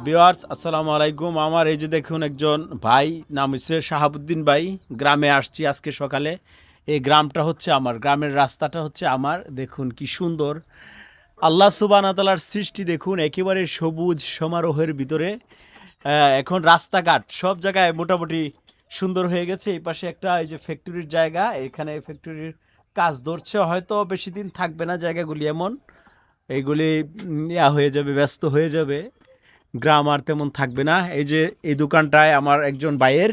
Viewers আসসালামু আলাইকুম। আমার এই যে দেখুন একজন ভাই, নাম হচ্ছে শাহাবুদ্দিন ভাই। গ্রামে আসছি আজকে সকালে। এই গ্রামটা হচ্ছে আমার, গ্রামের রাস্তাটা হচ্ছে আমার। দেখুন কি সুন্দর আল্লাহ সুবহানাহু ওয়া তাআলার সৃষ্টি। দেখুন একেবারে সবুজ সমারোহের ভিতরে। এখন রাস্তাঘাট সব জায়গায় মোটামুটি সুন্দর হয়ে গেছে। এই পাশে একটা এই যে ফ্যাক্টরির জায়গা, এখানে ফ্যাক্টরির কাজ ধরছে, হয়তো বেশি দিন থাকবে না জায়গাগুলি এমন। এইগুলি হয়ে যাবে, ব্যস্ত হয়ে যাবে, গ্রাম আর তেমন থাকবে না। এই যে এই দোকানটায় আমার একজন ভাইয়ের,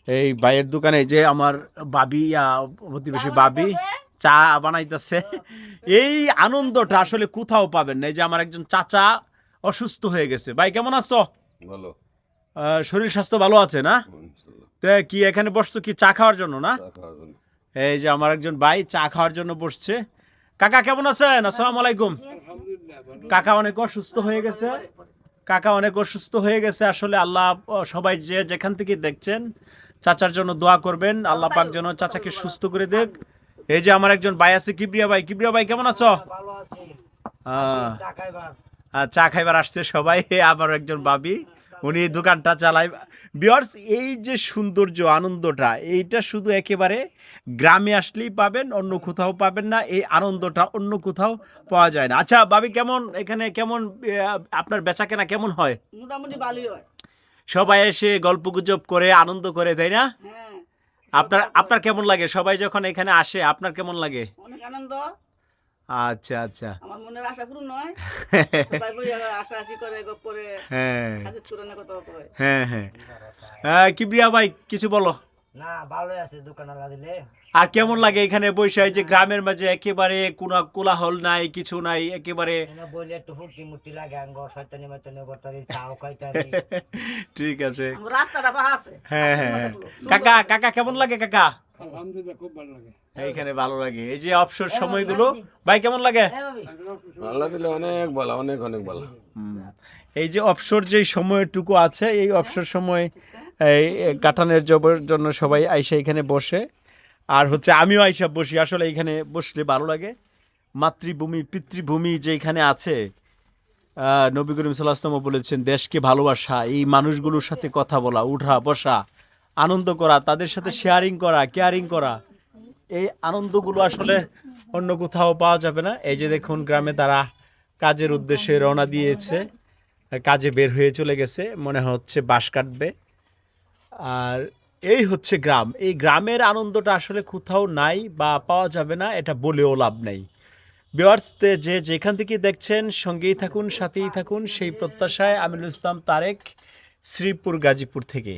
এই ভাইয়ের দোকানে এই যে আমার বাবি, প্রতিবেশী বাবি চা বানাইতেছে। এই আনন্দটা আসলে কোথাও পাবেন না। এই যে আমার একজন চাচা অসুস্থ হয়ে গেছে। ভাই কেমন আছো? ভালো। শরীর স্বাস্থ্য ভালো আছে না? তো কি এখানে বসছো কি চা খাওয়ার জন্য না? এই যে আমার একজন ভাই চা খাওয়ার জন্য বসছে। কাকা কেমন আছেন? আসসালামু আলাইকুম। কাকা অনেক অসুস্থ হয়ে গেছে, কাকা অনেক অসুস্থ হয়ে গেছে। আসলে আল্লাহ, সবাই যে যেখান থেকে দেখছেন চাচার জন্য দোয়া করবেন, আল্লাহ পাক যেন চাচাকে সুস্থ করে দেখ। এই যে আমার একজন ভাই আছে, কিবরিয়া ভাই। কিবরিয়া ভাই কেমন আছো? চা খাইবার আসছে সবাই। আবার একজন ভাবি, উনি দোকানটা চালায়। ভিউয়ার্স, এই যে সৌন্দর্য আনন্দটা, এইটা শুধু একেবারে গ্রামে আসলেই পাবেন, অন্য কোথাও পাবেন না। এই আনন্দটা অন্য কোথাও পাওয়া যায় না। আচ্ছা ভাবি, কেমন এখানে কেমন আপনার বেচাকেনা কেমন হয়? মোটামুটি ভালোই হয়। সবাই এসে গল্প গুজব করে আনন্দ করে, তাই না? হ্যাঁ, আপনার আপনার কেমন লাগে? সবাই যখন এখানে আসে আপনার কেমন লাগে? অনেক আনন্দ। আচ্ছা আচ্ছা। আমার মনের আশা পূরণ নয়। সবাই বই আশা আশি করে গপ করে হ্যাঁ হাজির চূড়ানের কথা কয়। হ্যাঁ হ্যাঁ। কিবরিয়া ভাই কিছু বলো। না, ভালোই আছে দোকান দিলে। আর কেমন লাগে এখানে বসে? এই যে গ্রামের মাঝে একেবারে কোনো কোলাহল নাই, কিছু নাই, একেবারে বইলে একটু ফুর্তি মুর্তি লাগে, আঙ্গ শয়তানি মেতানি করতারি, চাও খাইতারি। ঠিক আছে। আমার রাস্তাটা পাহা আছে। হ্যাঁ হ্যাঁ হ্যাঁ। কাকা কাকা কেমন লাগে কাকা? আলহামদুলিল্লাহ, খুব ভালো লাগে। এইখানে ভালো লাগে, এই যে অবসর সময়গুলো। ভাই কেমন লাগে? হ্যাঁ ভাবি। আল্লাহ দিলে অনেক ভালো, অনেক অনেক ভালো। এই যে অবসর যে সময়টুকু আছে, এই অবসর সময় এই কাটানোর জন্য সবাই আইসা এখানে বসে। আর হচ্ছে আমিও আইসা বসি, আসলে এখানে বসলে ভালো লাগে। মাতৃভূমি পিতৃভূমি যে এখানে আছে, নবী করিম সাল্লাল্লাহু আলাইহি ওয়াসাল্লাম বলেছেন দেশকে ভালোবাসা, এই মানুষগুলোর সাথে কথা বলা, উঠা বসা, আনন্দ করা, তাদের সাথে শেয়ারিং করা, কেয়ারিং করা, এই আনন্দগুলো আসলে অন্য কোথাও পাওয়া যাবে না। এই যে দেখুন গ্রামে তারা কাজের উদ্দেশ্যে রওনা দিয়েছে, কাজে বের হয়ে চলে গেছে, মনে হচ্ছে বাঁশ কাটবে। আর এই হচ্ছে গ্রাম। এই গ্রামের আনন্দটা আসলে কোথাও নাই বা পাওয়া যাবে না, এটা বলেও লাভ নাই। ভিউয়ার্স, যে যেখান থেকে দেখছেন সঙ্গেই থাকুন, সাথেই থাকুন, সেই প্রত্যাশায় আমিনুল ইসলাম তারেক, শ্রীপুর গাজীপুর থেকে।